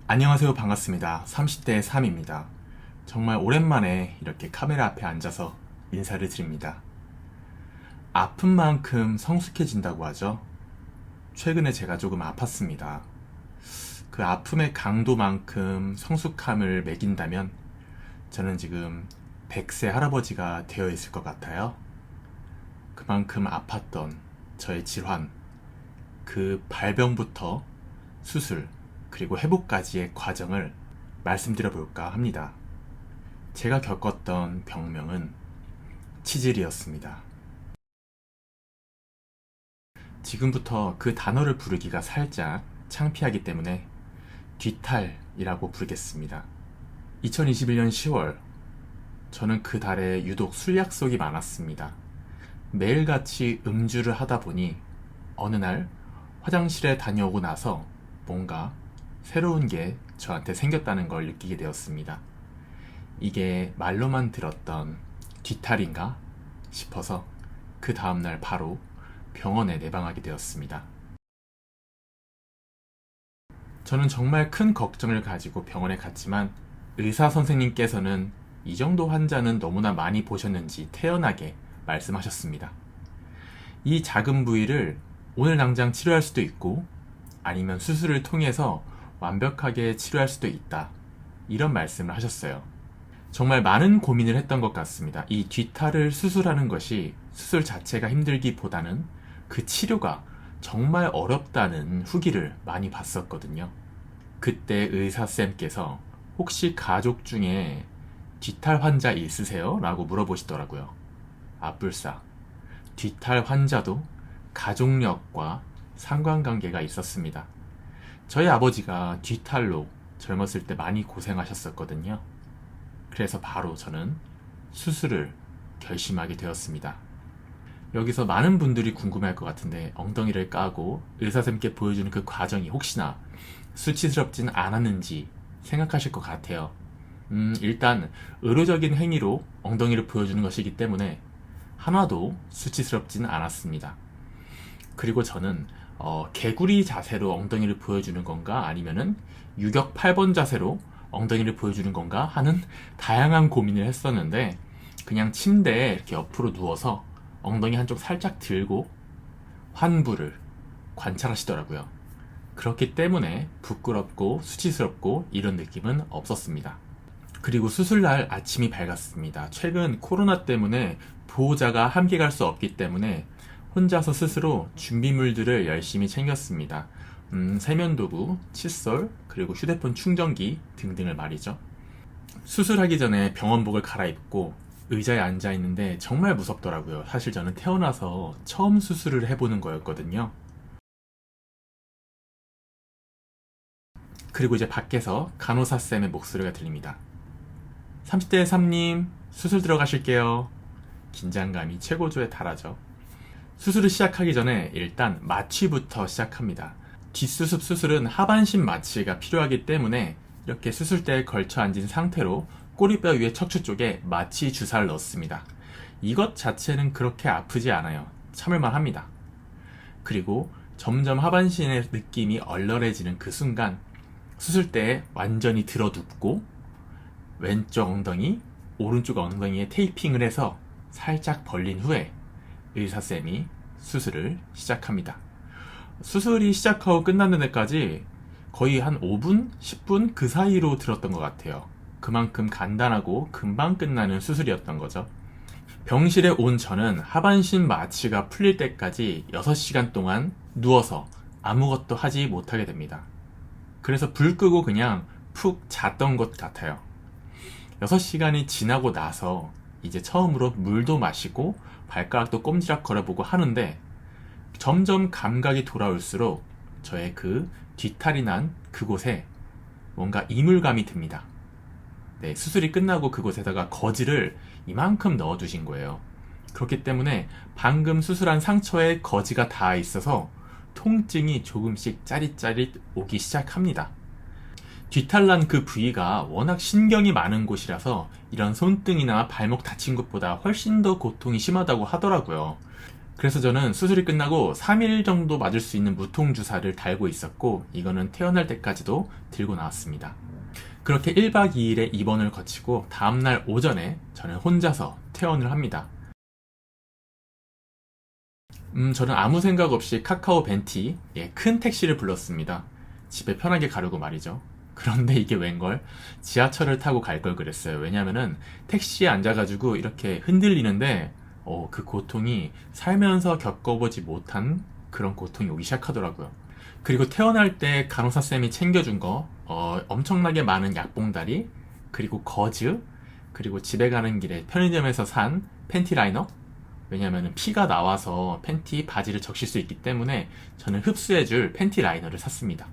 안녕하세요. 반갑습니다. 30대 3입니다. 정말 오랜만에 이렇게 카메라 앞에 앉아서 인사를 드립니다. 아픈 만큼 성숙해진다고 하죠. 최근에 제가 조금 아팠습니다. 그 아픔의 강도만큼 성숙함을 매긴다면 저는 지금 100세 할아버지가 되어 있을 것 같아요. 그만큼 아팠던 저의 질환, 그 발병부터 수술, 그리고 회복까지의 과정을 말씀드려 볼까 합니다. 제가 겪었던 병명은 치질이었습니다. 지금부터 그 단어를 부르기가 살짝 창피하기 때문에 뒤탈이라고 부르겠습니다. 2021년 10월, 저는 그 달에 유독 술 약속이 많았습니다. 매일같이 음주를 하다 보니 어느 날 화장실에 다녀오고 나서 뭔가 새로운 게 저한테 생겼다는 걸 느끼게 되었습니다. 이게 말로만 들었던 뒤탈인가 싶어서 그 다음날 바로 병원에 내방하게 되었습니다. 저는 정말 큰 걱정을 가지고 병원에 갔지만 의사 선생님께서는 이 정도 환자는 너무나 많이 보셨는지 태연하게 말씀하셨습니다. 이 작은 부위를 오늘 당장 치료할 수도 있고 아니면 수술을 통해서 완벽하게 치료할 수도 있다. 이런 말씀을 하셨어요. 정말 많은 고민을 했던 것 같습니다. 이 뒤탈을 수술하는 것이 수술 자체가 힘들기보다는 그 치료가 정말 어렵다는 후기를 많이 봤었거든요. 그때 의사쌤께서 혹시 가족 중에 뒤탈 환자 있으세요? 라고 물어보시더라고요. 아뿔싸. 뒤탈 환자도 가족력과 상관관계가 있었습니다. 저희 아버지가 뒤탈로 젊었을 때 많이 고생하셨었거든요. 그래서 바로 저는 수술을 결심하게 되었습니다. 여기서 많은 분들이 궁금해할 것 같은데 엉덩이를 까고 의사쌤께 보여주는 그 과정이 혹시나 수치스럽진 않았는지 생각하실 것 같아요. 일단 의료적인 행위로 엉덩이를 보여주는 것이기 때문에 하나도 수치스럽지는 않았습니다. 그리고 저는 개구리 자세로 엉덩이를 보여주는 건가 아니면은 유격 8번 자세로 엉덩이를 보여주는 건가 하는 다양한 고민을 했었는데 그냥 침대에 이렇게 옆으로 누워서 엉덩이 한쪽 살짝 들고 환부를 관찰하시더라고요. 그렇기 때문에 부끄럽고 수치스럽고 이런 느낌은 없었습니다. 그리고 수술날 아침이 밝았습니다. 최근 코로나 때문에 보호자가 함께 갈 수 없기 때문에 혼자서 스스로 준비물들을 열심히 챙겼습니다. 세면도구, 칫솔, 그리고 휴대폰 충전기 등등을 말이죠. 수술하기 전에 병원복을 갈아입고 의자에 앉아 있는데 정말 무섭더라고요. 사실 저는 태어나서 처음 수술을 해보는 거였거든요. 그리고 이제 밖에서 간호사쌤의 목소리가 들립니다. 30대 3님, 수술 들어가실게요. 긴장감이 최고조에 달하죠. 수술을 시작하기 전에 일단 마취부터 시작합니다. 뒷수습 수술은 하반신 마취가 필요하기 때문에 이렇게 수술대에 걸쳐 앉은 상태로 꼬리뼈 위에 척추 쪽에 마취 주사를 넣습니다. 이것 자체는 그렇게 아프지 않아요. 참을만 합니다. 그리고 점점 하반신의 느낌이 얼얼해지는 그 순간 수술대에 완전히 들어눕고 왼쪽 엉덩이, 오른쪽 엉덩이에 테이핑을 해서 살짝 벌린 후에 의사쌤이 수술을 시작합니다. 수술이 시작하고 끝나는 데까지 거의 한 5분, 10분 그 사이로 들었던 것 같아요. 그만큼 간단하고 금방 끝나는 수술이었던 거죠. 병실에 온 저는 하반신 마취가 풀릴 때까지 6시간 동안 누워서 아무것도 하지 못하게 됩니다. 그래서 불 끄고 그냥 푹 잤던 것 같아요. 6시간이 지나고 나서 이제 처음으로 물도 마시고 발가락도 꼼지락 걸어보고 하는데 점점 감각이 돌아올수록 저의 그 뒤탈이 난 그곳에 뭔가 이물감이 듭니다. 네, 수술이 끝나고 그곳에다가 거지를 이만큼 넣어주신 거예요. 그렇기 때문에 방금 수술한 상처에 거지가 닿아 있어서 통증이 조금씩 짜릿짜릿 오기 시작합니다. 뒤탈난 그 부위가 워낙 신경이 많은 곳이라서 이런 손등이나 발목 다친 것보다 훨씬 더 고통이 심하다고 하더라고요. 그래서 저는 수술이 끝나고 3일 정도 맞을 수 있는 무통주사를 달고 있었고, 이거는 퇴원할 때까지도 들고 나왔습니다. 그렇게 1박 2일의 입원을 거치고 다음날 오전에 저는 혼자서 퇴원을 합니다. 저는 아무 생각 없이 카카오 벤티, 큰 택시를 불렀습니다. 집에 편하게 가려고 말이죠. 그런데 이게 웬걸? 지하철을 타고 갈 걸 그랬어요. 왜냐면은 택시에 앉아가지고 이렇게 흔들리는데 그 고통이 살면서 겪어보지 못한 그런 고통이 오기 시작하더라고요. 그리고 퇴원할 때 간호사쌤이 챙겨준 거 엄청나게 많은 약봉다리, 그리고 거즈, 그리고 집에 가는 길에 편의점에서 산 팬티 라이너. 왜냐면 피가 나와서 팬티, 바지를 적실 수 있기 때문에 저는 흡수해줄 팬티 라이너를 샀습니다.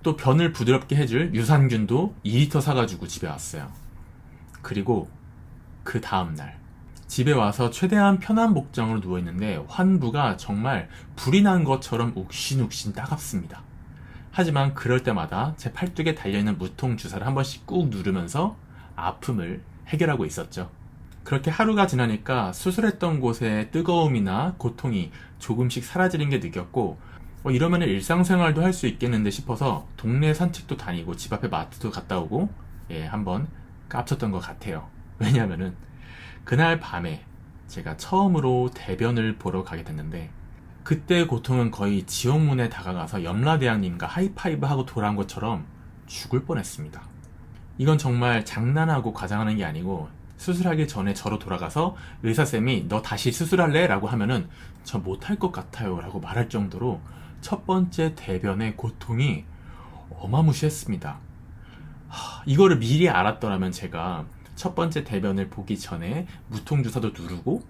또 변을 부드럽게 해줄 유산균도 2리터 사가지고 집에 왔어요. 그리고 그 다음날 집에 와서 최대한 편한 복장으로 누워있는데 환부가 정말 불이 난 것처럼 욱신욱신 따갑습니다. 하지만 그럴 때마다 제 팔뚝에 달려있는 무통주사를 한 번씩 꾹 누르면서 아픔을 해결하고 있었죠. 그렇게 하루가 지나니까 수술했던 곳의 뜨거움이나 고통이 조금씩 사라지는 게 느꼈고, 이러면 일상생활도 할 수 있겠는데 싶어서 동네 산책도 다니고 집 앞에 마트도 갔다 오고 한번 깝쳤던 것 같아요. 왜냐면은 그날 밤에 제가 처음으로 대변을 보러 가게 됐는데, 그때 고통은 거의 지옥문에 다가가서 염라대왕님과 하이파이브 하고 돌아온 것처럼 죽을 뻔했습니다. 이건 정말 장난하고 과장하는 게 아니고, 수술하기 전에 저로 돌아가서 의사쌤이 너 다시 수술할래? 라고 하면은 저 못할 것 같아요 라고 말할 정도로 첫 번째 대변의 고통이 어마무시했습니다. 이거를 미리 알았더라면 제가 첫 번째 대변을 보기 전에 무통주사도 누르고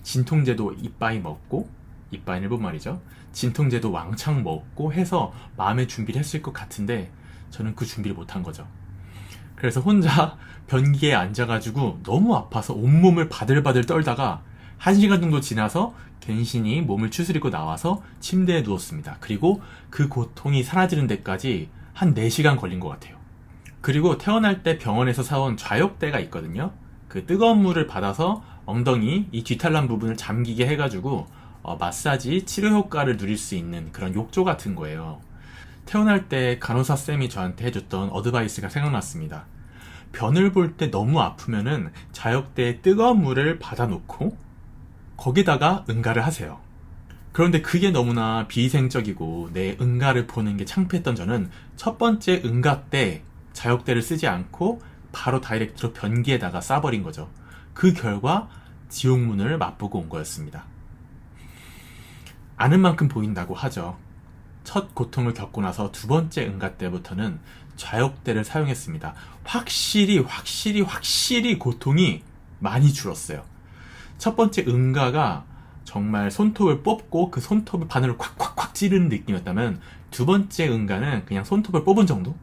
진통제도 이빠이 먹고, 이빠이는 일본 말이죠, 진통제도 왕창 먹고 해서 마음의 준비를 했을 것 같은데 저는 그 준비를 못한 거죠. 그래서 혼자 변기에 앉아가지고 너무 아파서 온몸을 바들바들 떨다가 1시간 정도 지나서 갠신히 몸을 추스리고 나와서 침대에 누웠습니다. 그리고 그 고통이 사라지는 데까지 한 4시간 걸린 것 같아요. 그리고 퇴원할 때 병원에서 사온 좌욕대가 있거든요. 그 뜨거운 물을 받아서 엉덩이 이 뒤탈난 부분을 잠기게 해가지고 마사지 치료 효과를 누릴 수 있는 그런 욕조 같은 거예요. 퇴원할 때 간호사 쌤이 저한테 해줬던 어드바이스가 생각났습니다. 변을 볼 때 너무 아프면은 좌욕대에 뜨거운 물을 받아놓고 거기다가 응가를 하세요. 그런데 그게 너무나 비위생적이고 내 응가를 보는 게 창피했던 저는 첫 번째 응가 때 좌욕대를 쓰지 않고 바로 다이렉트로 변기에다가 싸버린 거죠. 그 결과 지옥문을 맛보고 온 거였습니다. 아는 만큼 보인다고 하죠. 첫 고통을 겪고 나서 두 번째 응가 때부터는 좌욕대를 사용했습니다. 확실히 고통이 많이 줄었어요. 첫 번째 응가가 정말 손톱을 뽑고 그 손톱을 바늘을 콱콱콱 찌르는 느낌이었다면, 두 번째 응가는 그냥 손톱을 뽑은 정도?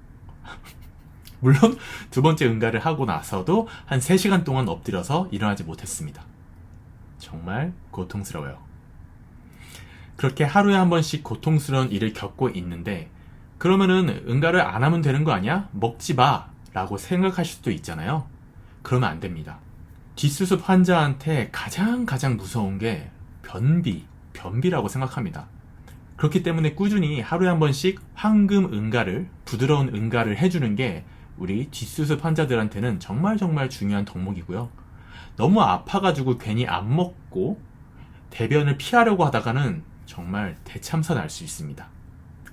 물론 두 번째 응가를 하고 나서도 한 3시간 동안 엎드려서 일어나지 못했습니다. 정말 고통스러워요. 그렇게 하루에 한 번씩 고통스러운 일을 겪고 있는데, 그러면은 응가를 안 하면 되는 거 아니야? 먹지 마 라고 생각하실 수도 있잖아요. 그러면 안 됩니다. 뒷수습 환자한테 가장 무서운 게 변비라고 생각합니다. 그렇기 때문에 꾸준히 하루에 한 번씩 황금 응가를, 부드러운 응가를 해주는 게 우리 뒷수습 환자들한테는 정말 중요한 덕목이고요. 너무 아파가지고 괜히 안 먹고 대변을 피하려고 하다가는 정말 대참사 날 수 있습니다.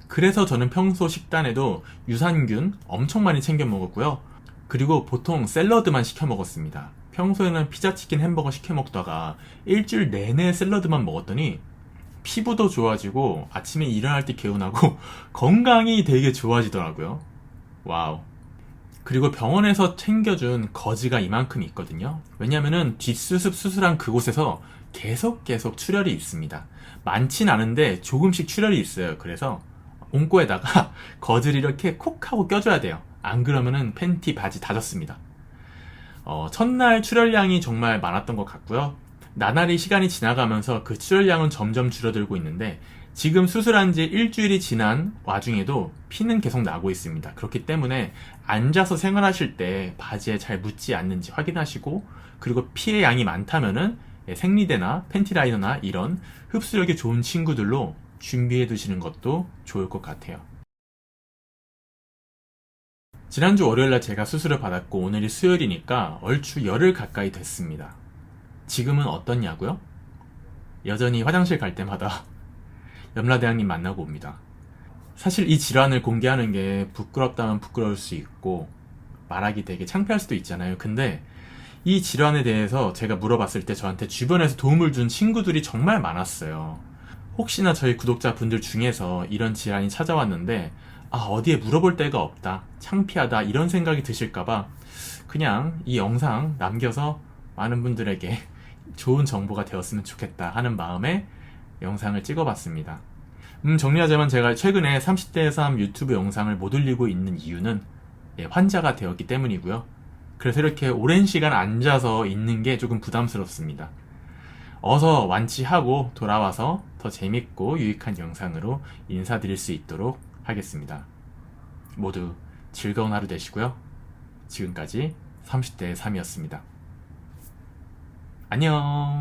그래서 저는 평소 식단에도 유산균 엄청 많이 챙겨 먹었고요. 그리고 보통 샐러드만 시켜 먹었습니다. 평소에는 피자, 치킨, 햄버거 시켜 먹다가 일주일 내내 샐러드만 먹었더니 피부도 좋아지고 아침에 일어날 때 개운하고 건강이 되게 좋아지더라고요. 와우. 그리고 병원에서 챙겨준 거즈가 이만큼 있거든요. 왜냐면은 뒷수습 수술한 그곳에서 계속 출혈이 있습니다. 많진 않은데 조금씩 출혈이 있어요. 그래서 옹꼬에다가 거즈를 이렇게 콕 하고 껴줘야 돼요. 안 그러면은 팬티, 바지 다 젖습니다. 첫날 출혈량이 정말 많았던 것 같고요. 나날이 시간이 지나가면서 그 출혈량은 점점 줄어들고 있는데, 지금 수술한 지 일주일이 지난 와중에도 피는 계속 나고 있습니다. 그렇기 때문에 앉아서 생활하실 때 바지에 잘 묻지 않는지 확인하시고, 그리고 피의 양이 많다면은 생리대나 팬티라이너나 이런 흡수력이 좋은 친구들로 준비해 두시는 것도 좋을 것 같아요. 지난주 월요일날 제가 수술을 받았고 오늘이 수요일이니까 얼추 열흘 가까이 됐습니다. 지금은 어떻냐고요? 여전히 화장실 갈 때마다 염라대왕님 만나고 옵니다. 사실 이 질환을 공개하는 게 부끄럽다면 부끄러울 수 있고 말하기 되게 창피할 수도 있잖아요. 근데 이 질환에 대해서 제가 물어봤을 때 저한테 주변에서 도움을 준 친구들이 정말 많았어요. 혹시나 저희 구독자분들 중에서 이런 질환이 찾아왔는데 어디에 물어볼 데가 없다, 창피하다 이런 생각이 드실까봐 그냥 이 영상 남겨서 많은 분들에게 좋은 정보가 되었으면 좋겠다 하는 마음에 영상을 찍어봤습니다. 정리하자면 제가 최근에 30대 3 유튜브 영상을 못 올리고 있는 이유는 환자가 되었기 때문이고요. 그래서 이렇게 오랜 시간 앉아서 있는 게 조금 부담스럽습니다. 어서 완치하고 돌아와서 더 재밌고 유익한 영상으로 인사드릴 수 있도록 하겠습니다. 모두 즐거운 하루 되시고요. 지금까지 30대 3이었습니다. 안녕.